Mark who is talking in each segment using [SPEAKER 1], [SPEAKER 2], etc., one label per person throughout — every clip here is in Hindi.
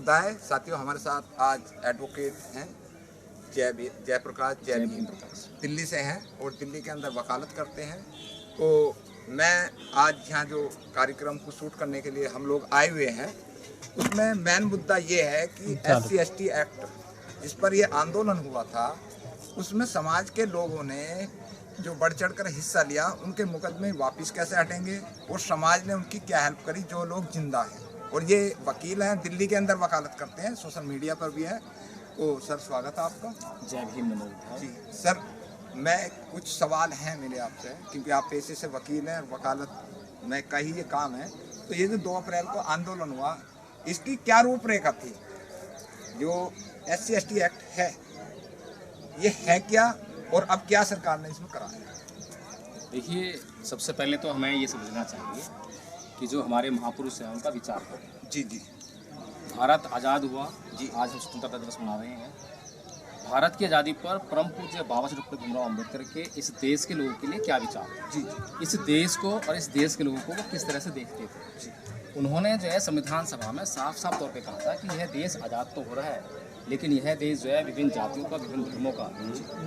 [SPEAKER 1] होता है। साथियों, हमारे साथ आज एडवोकेट हैं जयप्रकाश जय भीम, दिल्ली से हैं और दिल्ली के अंदर वकालत करते हैं। तो मैं आज यहाँ जो कार्यक्रम को शूट करने के लिए हम लोग आए हुए हैं, उसमें मेन मुद्दा ये है कि SC/ST एक्ट जिस पर ये आंदोलन हुआ था, उसमें समाज के लोगों ने जो बढ़ चढ़ कर हिस्सा लिया, उनके मुकदमे वापस कैसे हटेंगे और समाज ने उनकी क्या हेल्प करी जो लोग जिंदा हैं। और ये वकील हैं, दिल्ली के अंदर वकालत करते हैं, सोशल मीडिया पर भी है। तो सर, स्वागत है आपका।
[SPEAKER 2] जय भीम। नमस्कार
[SPEAKER 1] जी सर, मैं कुछ सवाल हैं मेरे आपसे, क्योंकि आप पेशे से वकील हैं और वकालत में का ही ये काम है। तो ये जो 2 अप्रैल को आंदोलन हुआ, इसकी क्या रूपरेखा थी? जो SC/ST एक्ट है, ये है क्या और अब क्या सरकार ने इसमें कराया?
[SPEAKER 2] देखिए, सबसे पहले तो हमें ये समझना चाहिए कि जो हमारे महापुरुष हैं उनका विचार है।
[SPEAKER 1] जी जी।
[SPEAKER 2] भारत आज़ाद हुआ
[SPEAKER 1] जी।
[SPEAKER 2] आज हम स्वतंत्रता दिवस मना रहे हैं। भारत की आज़ादी पर परम पूज्य बाबा साहब डॉक्टर भीमराव अम्बेडकर के इस देश के लोगों के लिए क्या विचार है?
[SPEAKER 1] जी।
[SPEAKER 2] इस देश को और इस देश के लोगों को वो किस तरह से देखते थे?
[SPEAKER 1] जी।
[SPEAKER 2] उन्होंने जो है संविधान सभा में साफ साफ तौर पे कहा था कि यह देश आज़ाद तो हो रहा है, लेकिन यह देश जो है विभिन्न जातियों का, विभिन्न धर्मों का,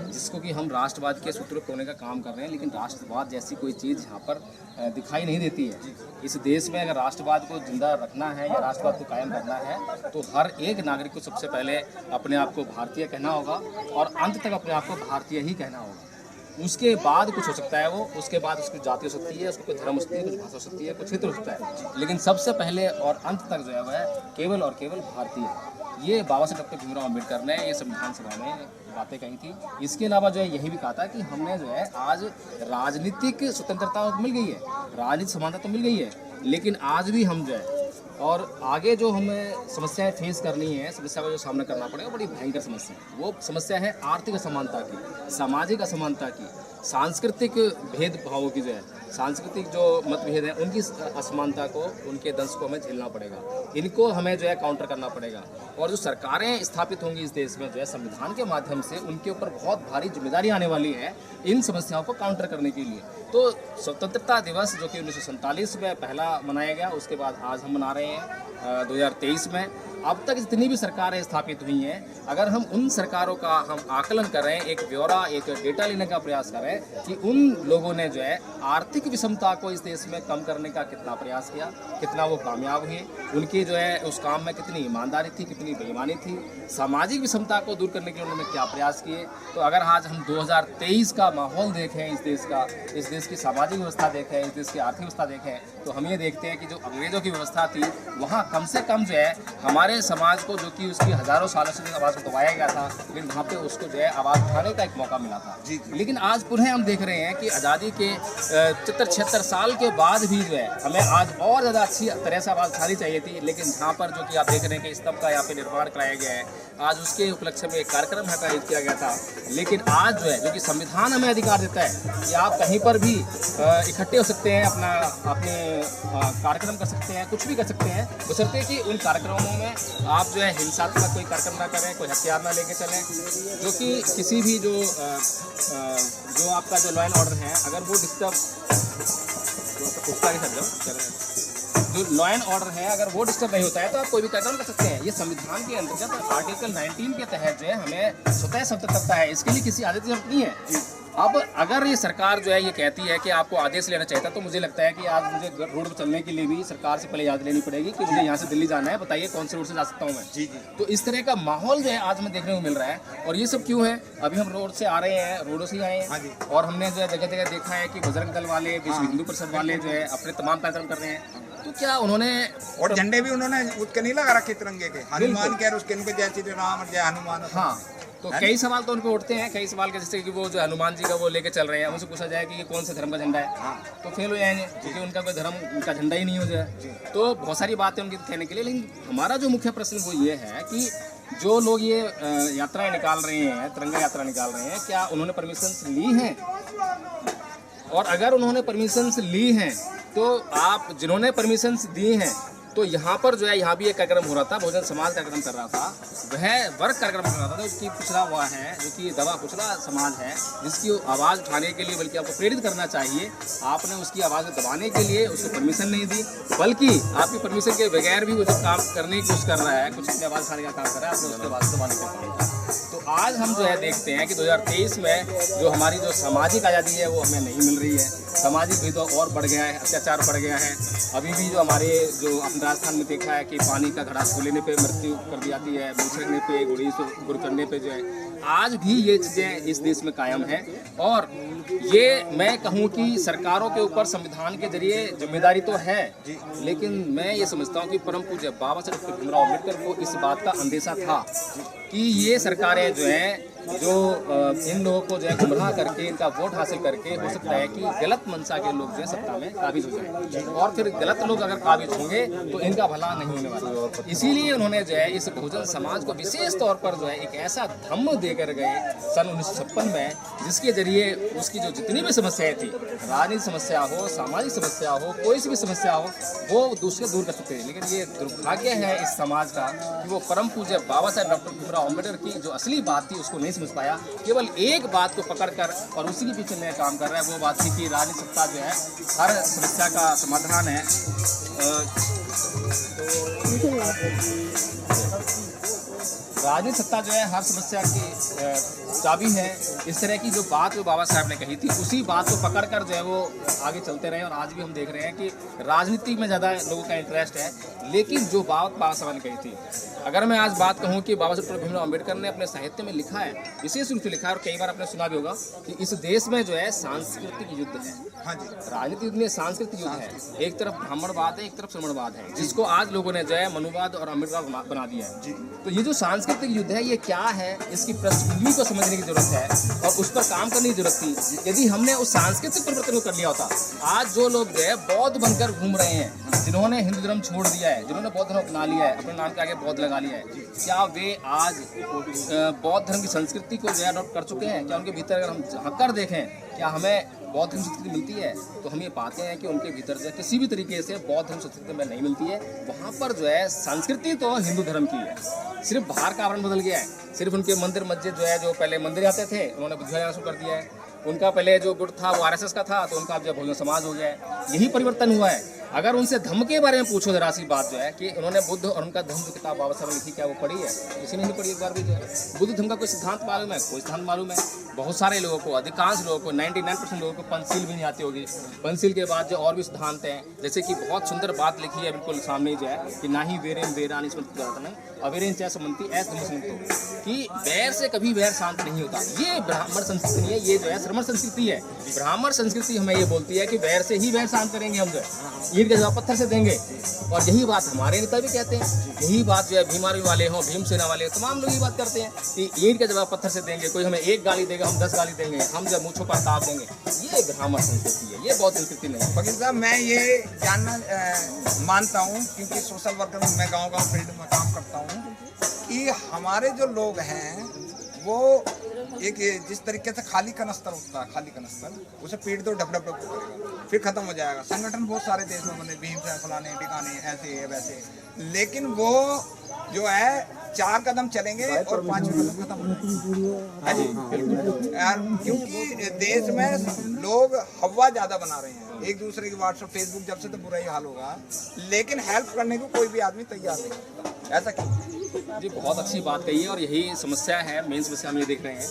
[SPEAKER 2] जिसको कि हम राष्ट्रवाद के सूत्र तोड़ने का काम कर रहे हैं, लेकिन राष्ट्रवाद जैसी कोई चीज़ यहाँ पर दिखाई नहीं देती है। इस देश में अगर राष्ट्रवाद को जिंदा रखना है या राष्ट्रवाद को कायम करना है, तो हर एक नागरिक को सबसे पहले अपने आप को भारतीय कहना होगा और अंत तक अपने आप को भारतीय ही कहना होगा। उसके बाद कुछ हो सकता है, वो उसके बाद उसकी जाति हो सकती है, उसको कोई धर्म हो सकती है, कुछ भाषा हो सकती है, कुछ क्षेत्र हो सकता है, लेकिन सबसे पहले और अंत तक जो है वह केवल और केवल भारतीय है। ये बाबा साहब डॉक्टर भीमराव अम्बेडकर ने ये संविधान सभा में बातें कही थी। इसके अलावा जो है यही भी कहा था कि हमने जो है आज राजनीतिक स्वतंत्रता तो मिल गई है, राजनीतिक समानता तो मिल गई है, लेकिन आज भी हम जो है और आगे जो हमें समस्याएं फेस करनी है, समस्या का जो सामना करना पड़ेगा, बड़ी भयंकर समस्या है। वो समस्या है आर्थिक असमानता की, सामाजिक असमानता की, सांस्कृतिक भेदभावों की, जो है सांस्कृतिक जो मतभेद हैं उनकी असमानता को, उनके दंश को हमें झेलना पड़ेगा। इनको हमें जो है काउंटर करना पड़ेगा। और जो सरकारें स्थापित होंगी इस देश में, जो है संविधान के माध्यम से उनके ऊपर बहुत भारी जिम्मेदारी आने वाली है इन समस्याओं को काउंटर करने के लिए। तो स्वतंत्रता दिवस जो कि 1947 में पहला मनाया गया, उसके बाद आज हम मना रहे हैं 2023 में। अब तक जितनी भी सरकारें स्थापित हुई हैं, अगर हम उन सरकारों का हम आकलन करें, एक ब्यौरा, एक डेटा लेने का प्रयास करें कि उन लोगों ने जो है आर्थिक विषमता को इस देश में कम करने का कितना प्रयास किया, कितना वो कामयाब हुए, उनकी जो है उस काम में कितनी ईमानदारी थी, कितनी बेईमानी थी, सामाजिक विषमता को दूर करने के लिए उन्होंने क्या प्रयास किए। तो अगर आज हम 2023 का माहौल देखें, इस देश का, इस देश की सामाजिक व्यवस्था देखें, इस देश की आर्थिक व्यवस्था देखें, तो हम ये देखते हैं कि जो अंग्रेज़ों की व्यवस्था थी, वहाँ कम से कम जो है हमारे समाज को, जो कि उसकी हज़ारों सालों से आवाज़ को दबाया गया था, लेकिन वहाँ पे उसको जो है आवाज़ उठाने का एक मौका मिला था। लेकिन आज पुनः हम देख रहे हैं कि आज़ादी के 76 साल के बाद भी जो है हमें आज और ज़्यादा अच्छी तरह से आवाज़ उठानी चाहिए थी। लेकिन यहाँ पर जो कि आप देख रहे हैं कि स्तंभ का यहाँ पे निर्माण कराया गया है, आज उसके उपलक्ष्य में एक कार्यक्रम का आयोजित किया गया था। लेकिन आज जो है, जो कि संविधान हमें अधिकार देता है कि आप कहीं पर भी इकट्ठे हो सकते हैं, अपने कार्यक्रम कर सकते हैं, कुछ भी कर सकते हैं, बशर्ते कि उन कार्यक्रमों में आप जो है हिंसात्मक कोई कार्यक्रम ना करें, कोई हथियार ना लेके चलें, जो कि किसी भी जो आपका जो लॉ एंड ऑर्डर है, अगर वो डिस्टर्ब जो लॉ एंड ऑर्डर है अगर वो डिस्टर्ब नहीं होता है, तो आप कोई भी कार्यक्रम कर सकते हैं। ये संविधान के अंतर्गत आर्टिकल 19 के तहत जो है हमें स्वतः स्वतंत्रता है, इसके लिए किसी आदेश की जरूरत नहीं है। अब अगर ये सरकार जो है ये कहती है कि आपको आदेश लेना चाहिए था, तो मुझे लगता है कि आज मुझे रोड पर चलने के लिए भी सरकार से पहले इजाज़त लेनी पड़ेगी कि मुझे यहाँ से दिल्ली जाना है, बताइए कौन से रोड से जा सकता हूँ मैं। जी। तो इस तरह का माहौल जो है आज हमें देखने को मिल रहा है। और ये सब क्यों है? अभी हम रोड से आ रहे हैं, रोडों से ही आए हैं, और हमने जो है जगह जगह देखा है कि बजरंग दल वाले, विश्व हिंदू परिषद वाले जो है अपने तमाम कार्यक्रम कर रहे हैं। तो क्या उन्होंने,
[SPEAKER 1] और झंडे भी उन्होंने उसके नहीं लगा रखे तिरंगे के, हनुमान कह रहे उसके, इनके जय श्री राम, जय हनुमान।
[SPEAKER 2] हाँ, तो कई सवाल तो उन पे उठते हैं, कई सवाल के, जैसे कि वो जो हनुमान जी का वो लेके चल रहे हैं, उनसे पूछा जाए कि ये कौन से धर्म का झंडा है, तो फेल हो जाएंगे क्योंकि उनका कोई धर्म, उनका झंडा ही नहीं हो जाए। तो बहुत सारी बातें उनकी कहने के लिए, लेकिन हमारा जो मुख्य प्रश्न वो ये है कि जो लोग ये यात्राएं निकाल रहे हैं, तिरंगा यात्रा निकाल रहे हैं, क्या उन्होंने परमिशंस ली हैं? और अगर उन्होंने परमिशंस ली हैं, तो आप जिन्होंने परमिशंस दी हैं तो यहाँ पर जो है यहाँ भी एक कार्यक्रम हो रहा था, बहुजन समाज कार्यक्रम कर रहा था, वह वर्ग कार्यक्रम कर रहा था। तो उसकी पिछड़ा हुआ है जो कि दवा पिछड़ा समाज है, जिसकी आवाज़ उठाने के लिए बल्कि आपको प्रेरित करना चाहिए, आपने उसकी आवाज़ को दबाने के लिए उसको परमिशन नहीं दी, बल्कि आपकी परमिशन के बगैर भी वो जो काम करने की कोशिश कर रहा है, कुछ अपनी आवाज़ उठाने का काम कर रहा है, आपने उसके आवाज़ दबाने का काम किया। तो आज हम जो है देखते हैं कि 2023 में जो हमारी जो सामाजिक आज़ादी है वो हमें नहीं मिल रही है, सामाजिक भेदभाव और बढ़ गया है, अत्याचार बढ़ गया है। अभी भी जो हमारे जो अपने राजस्थान में देखा है कि पानी का घड़ा खो लेने पे मृत्यु कर दी जाती है, बिछड़ने पे, गुड़ी से गुड़ चढ़ने पे जो है आज भी ये चीज़ें इस देश में कायम हैं। और ये मैं कहूँ कि सरकारों के ऊपर संविधान के जरिए जिम्मेदारी तो है, लेकिन मैं ये समझता हूँ कि परम पूज्य बाबा साहब डॉक्टर भीमराव अम्बेडकर को इस बात का अंदेशा था कि ये सरकारें जो हैं जो इन लोगों को जो है गुमराह करके इनका वोट हासिल करके हो सकता है कि गलत मंशा के लोग जो है सत्ता में काबिज हो जाएं, और फिर गलत लोग अगर काबिज होंगे तो इनका भला नहीं होने वाला। इसीलिए उन्होंने जो है इस बहुजन समाज को विशेष तौर पर जो है एक ऐसा धम्म देकर गए सन 1956 में, जिसके जरिए उसकी जो जितनी भी समस्याएं थी, राजनीतिक समस्या हो, सामाजिक समस्या हो, कोई सी भी समस्या हो, वो दूसरे दूर कर सकते हैं। लेकिन ये दुर्भाग्य है इस समाज का कि वो परम पूज्य बाबा साहब डॉक्टर भीमराव अम्बेडकर की जो असली बात थी उसको नहीं समझ पाया, केवल एक बात को पकड़कर और उसी के पीछे में काम कर रहा है। वो बात थी कि राजनीतिक सत्ता जो है हर समस्या का समाधान है। राजनीतिक सत्ता जो है हर समस्या की चाबी है। इस तरह की जो बात जो बाबा साहब ने कही थी, उसी बात को पकड़कर जो है वो आगे चलते रहे। और आज भी हम देख रहे हैं कि राजनीति में ज़्यादा लोगों का इंटरेस्ट है, लेकिन जो बात बाबा साहब ने कही थी, अगर मैं आज बात कहूँ कि बाबा साहब भीमराव अम्बेडकर ने अपने साहित्य में लिखा है, विशेष रूप से लिखा है, और कई बार आपने सुना भी होगा कि इस देश में जो है सांस्कृतिक युद्ध है। हाँ जी, राजनीतिक युद्ध में सांस्कृतिक युद्ध है। एक तरफ ब्राह्मणवाद है, एक तरफ श्रमणवाद है, जिसको आज लोगों ने जो है मनुवाद और अम्बेडकर बना दिया है। तो ये जो सांस्कृतिक युद्ध है ये क्या है, इसकी पृष्ठभूमि को समझने की जरूरत है और उस पर काम करने की जरूरत थी। यदि हमने उस सांस्कृतिक परिवर्तन को कर लिया होता, आज जो लोग जो है बौद्ध बनकर घूम रहे हैं, जिन्होंने हिंदू धर्म छोड़ दिया है, जिन्होंने बौद्ध धर्म अपना लिया है, अपने नाम के आगे बौद्ध लगा लिया है, क्या वे आज बौद्ध धर्म की संस्कृति को जो है अडॉप्ट कर चुके हैं? क्या उनके भीतर अगर हम झांक कर देखें, क्या हमें बौद्ध धर्म संस्कृति मिलती है, तो हम ये पाते हैं कि उनके भीतर जो है किसी भी तरीके से बौद्ध धर्म संस्कृति में नहीं मिलती है। वहाँ पर जो है संस्कृति तो हिंदू धर्म की है, सिर्फ बाहर का आवरण बदल गया है। सिर्फ उनके मंदिर मस्जिद जो है, जो पहले मंदिर आते थे उन्होंने बुद्ध जाना शुरू कर दिया है, उनका पहले जो गुट था वो RSS का था, तो उनका अब जो बहुजन समाज हो गया है। यही परिवर्तन हुआ है। अगर उनसे धम्म के बारे में पूछो जरा सी बात जो है कि उन्होंने बुद्ध और उनका धम्म जो किताब बाबा साहब ने लिखी, क्या वो पढ़ी है? किसी ने नहीं पढ़ी एक बार भी जो है। बुद्ध धम्म का कोई सिद्धांत मालूम है? कोई सिद्धांत मालूम है? बहुत सारे लोगों को, अधिकांश लोगों को, 99% लोगों को पंचशील भी नहीं आती होगी। पंचशील के बाद जो और भी सिद्धांत हैं, जैसे कि बहुत सुंदर बात लिखी है बिल्कुल सामने जो है कि ना ही वेरेन वेरान इसमें अवेरेन चाहे समंती ऐसा नहीं सुनते कि वैर से कभी वैर शांत नहीं होता। ये ब्राह्मण संस्कृति नहीं है, ये जो है श्रमण संस्कृति है। ब्राह्मण संस्कृति हमें ये बोलती है कि वैर से ही वैर शांत करेंगे हम, जो है ईंट का जवाब पत्थर से देंगे। और यही बात हमारे नेता भी कहते हैं, यही बात जो है भीमारी वाले हों, भीमसेना वाले, तमाम लोग ये बात करते हैं कि ईंट का जवाब पत्थर से देंगे। कोई हमें एक गाली देगा, हम 10 गाली देंगे, हम जब मुँछों पर ताप देंगे। ये ब्राह्मण संस्कृति है, ये बौद्ध संस्कृति नहीं।
[SPEAKER 1] वकील साहब, मैं ये जानना मानता हूँ, क्योंकि सोशल वर्कर में मैं गाँव फील्ड में काम करता हूँ, कि हमारे जो लोग हैं वो एक जिस तरीके से खाली कनस्तर होता है, खाली कनस्तर उसे पीट दो, डब करेगा, फिर खत्म हो जाएगा। संगठन बहुत सारे देश में बने, भीम से फलाने ठिकाने ऐसे है वैसे, लेकिन वो जो है 4 कदम चलेंगे और 5 कदम खत्म हो जाएंगे। क्योंकि देश में लोग हवा ज़्यादा बना रहे हैं, एक दूसरे की व्हाट्सएप फेसबुक जब से, तो बुरा ही हाल होगा, लेकिन हेल्प करने को कोई भी आदमी तैयार नहीं। ऐसा क्यों?
[SPEAKER 2] जी, बहुत अच्छी बात कही है, और यही समस्या है, मेन समस्या हम ये देख रहे हैं।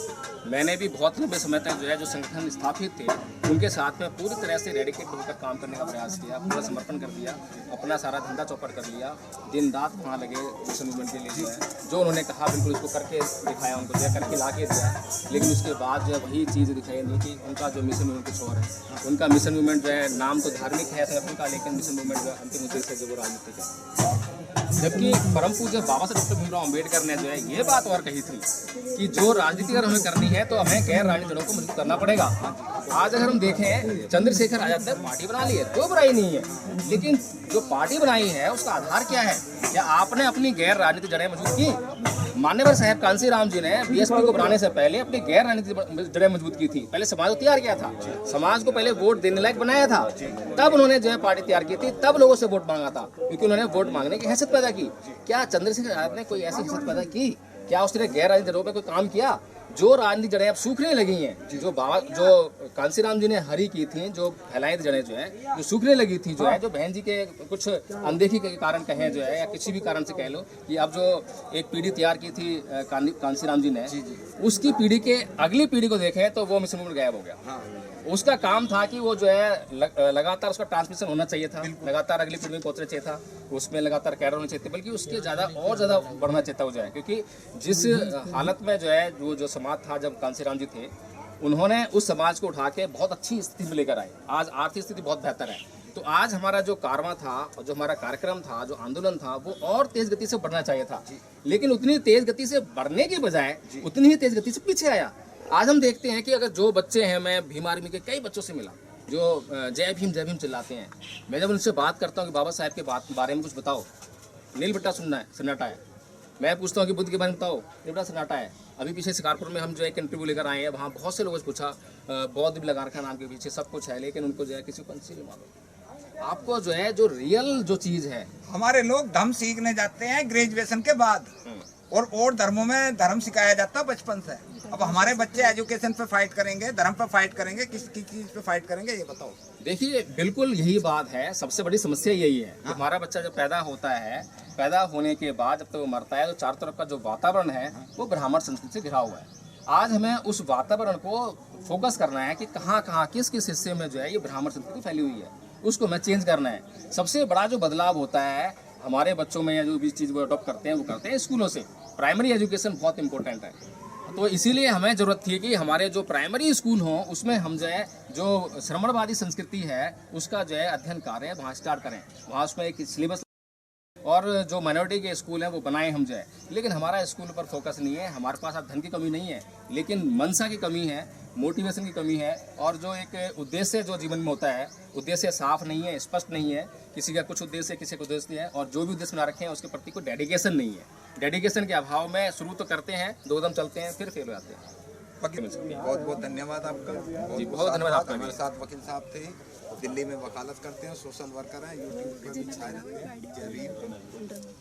[SPEAKER 2] मैंने भी बहुत लंबे समय तक जो है जो संगठन स्थापित थे उनके साथ में पूरी तरह से डेडिकेट होकर काम करने का प्रयास किया, पूरा समर्पण कर दिया, अपना सारा धंधा चौपट कर लिया, दिन रात वहाँ लगे मिशन मूवमेंट के लिए जो है, जो उन्होंने कहा बिल्कुल उसको करके दिखाया, उनको जो है करके ला के दिया। लेकिन उसके बाद जो है वही चीज़ दिखाई नहीं कि उनका जो मिशन मूवमेंट कुछ और है। उनका मिशन मूवमेंट जो है नाम तो धार्मिक है संगठन का, लेकिन मिशन मूवमेंट जो अंतिम उद्देश्य जो वो राजनीतिक है। जबकि परम पूज्य बाबा साहब डॉक्टर भीमराव अम्बेडकर ने जो है ये बात और कही थी कि जो राजनीति अगर हमें करनी है तो हमें गैर राजनीतिक दलों को मजबूत करना पड़ेगा। आज अगर हम देखें, चंद्रशेखर आजाद ने पार्टी बना ली है, कोई बुराई नहीं है, लेकिन जो पार्टी बनाई है उसका आधार क्या है? क्या आपने अपनी गैर राजनीतिक जड़ें मजबूत की? मान्यवर साहब कांसी राम जी ने बीएसपी को बनाने से पहले अपनी गैर राजनीतिक जड़ें मजबूत की थी। पहले समाज को तैयार किया था, समाज को पहले वोट देने लायक बनाया था, तब उन्होंने जो है पार्टी तैयार की थी, तब लोगों से वोट मांगा था, क्योंकि उन्होंने वोट मांगने की हैसियत पैदा की। क्या चंद्रशेखर आजाद ने कोई ऐसी हैसियत पैदा की? क्या उसने गैर राजनीतिक जड़ों पर कोई काम किया? जो राजनीतिक जड़ें अब सूखने लगी हैं, जो कांसीराम जी ने हरी की थी, जो फैलाई थी जड़ें जो है, जो सूखने लगी थी, जो है, जो बहन जी के कुछ अनदेखी के कारण कहें जो है, या किसी भी कारण से कह लो कि अब जो एक पीढ़ी तैयार की थी कांसीराम जी ने, उसकी पीढ़ी के अगली पीढ़ी को देखें तो वो मिशन मूवमेंट गायब हो गया। उसका काम था कि वो जो है लगातार उसका ट्रांसमिशन होना चाहिए था, लगातार अगली पीढ़ी में पहुंचना चाहिए था, उसमें लगातार कैडर होना चाहिए था, बल्कि उसके ज़्यादा और ज़्यादा बढ़ना चाहिए था वो जो है, क्योंकि जिस हालत में जो है वो जो समाज था जब कांसीराम जी थे, उन्होंने उस समाज को उठा के बहुत अच्छी स्थिति में लेकर आए। आज आर्थिक स्थिति बहुत बेहतर है। तो आज हमारा जो कारवां था और जो हमारा कार्यक्रम था, जो आंदोलन था, वो और तेज गति से बढ़ना चाहिए था, लेकिन उतनी तेज गति से बढ़ने के बजाय उतनी ही तेज गति से पीछे आया। आज हम देखते हैं कि अगर जो बच्चे हैं, मैं भीम आर्मी के कई बच्चों से मिला जो जय भीम चिल्लाते हैं, मैं जब उनसे बात करता हूँ कि बाबा साहब के बारे में कुछ बताओ, नील बट्टा सन्नाटा है। मैं पूछता हूँ कि बुद्ध के बारे में बताओ, नील बट्टा सन्नाटा है। अभी पीछे शिकारपुर में हम जो एक इंटरव्यू लेकर आए हैं, वहाँ बहुत से लोगों से पूछा, बौद्ध भी लगा रखा नाम के पीछे, सब कुछ है, लेकिन उनको जो है किसी को नहीं मालूम। आपको जो है जो रियल जो चीज़ है,
[SPEAKER 3] हमारे लोग धर्म सीखने जाते हैं ग्रेजुएशन के बाद, और धर्मों में धर्म सिखाया जाता है बचपन से। अब हमारे बच्चे एजुकेशन पे फाइट करेंगे, धर्म पे फाइट करेंगे, किस चीज पे फाइट करेंगे, ये बताओ।
[SPEAKER 2] देखिए, बिल्कुल यही बात है। सबसे बड़ी समस्या यही है कि हमारा बच्चा जब पैदा होता है, पैदा होने के बाद जब तक वो मरता है, तो चारों तरफ का जो वातावरण है वो ब्राह्मण संस्कृति से घिरा हुआ है। आज हमें उस वातावरण को फोकस करना है कि कहाँ कहाँ किस किस हिस्से में जो है ये ब्राह्मण संस्कृति फैली हुई है, उसको हमें चेंज करना है। सबसे बड़ा जो बदलाव होता है हमारे बच्चों में, या जो भी चीज़ वो अडॉप्ट करते हैं, वो करते हैं स्कूलों से। प्राइमरी एजुकेशन बहुत इंपॉर्टेंट है, तो इसीलिए हमें ज़रूरत थी कि हमारे जो प्राइमरी स्कूल हों उसमें हम जो है जो श्रमणवादी संस्कृति है उसका जो है अध्ययन कार्य वहाँ स्टार्ट करें, वहाँ उसमें एक सिलेबस, और जो माइनॉरिटी के स्कूल हैं वो बनाए हम जो है। लेकिन हमारा स्कूल पर फोकस नहीं है। हमारे पास अब धन की कमी नहीं है, लेकिन मनसा की कमी है, मोटिवेशन की कमी है, और जो एक उद्देश्य जो जीवन में होता है, उद्देश्य साफ नहीं है, स्पष्ट नहीं है। किसी का कुछ उद्देश्य है, किसी का उद्देश्य नहीं है, और जो भी उद्देश्य बना रखे हैं उसके प्रति कोई डेडिकेशन नहीं है। डेडिकेशन के अभाव में शुरू तो करते हैं, 2 कदम चलते हैं, फिर फेल हो जाते हैं।
[SPEAKER 1] बहुत बहुत धन्यवाद आपका।
[SPEAKER 2] जी, बहुत धन्यवाद आपका।
[SPEAKER 1] हमारे साथ वकील साहब थे, दिल्ली में वकालत करते हैं, सोशल वर्कर हैं, यूट्यूब पर भी छाए रहते हैं। जय भीम।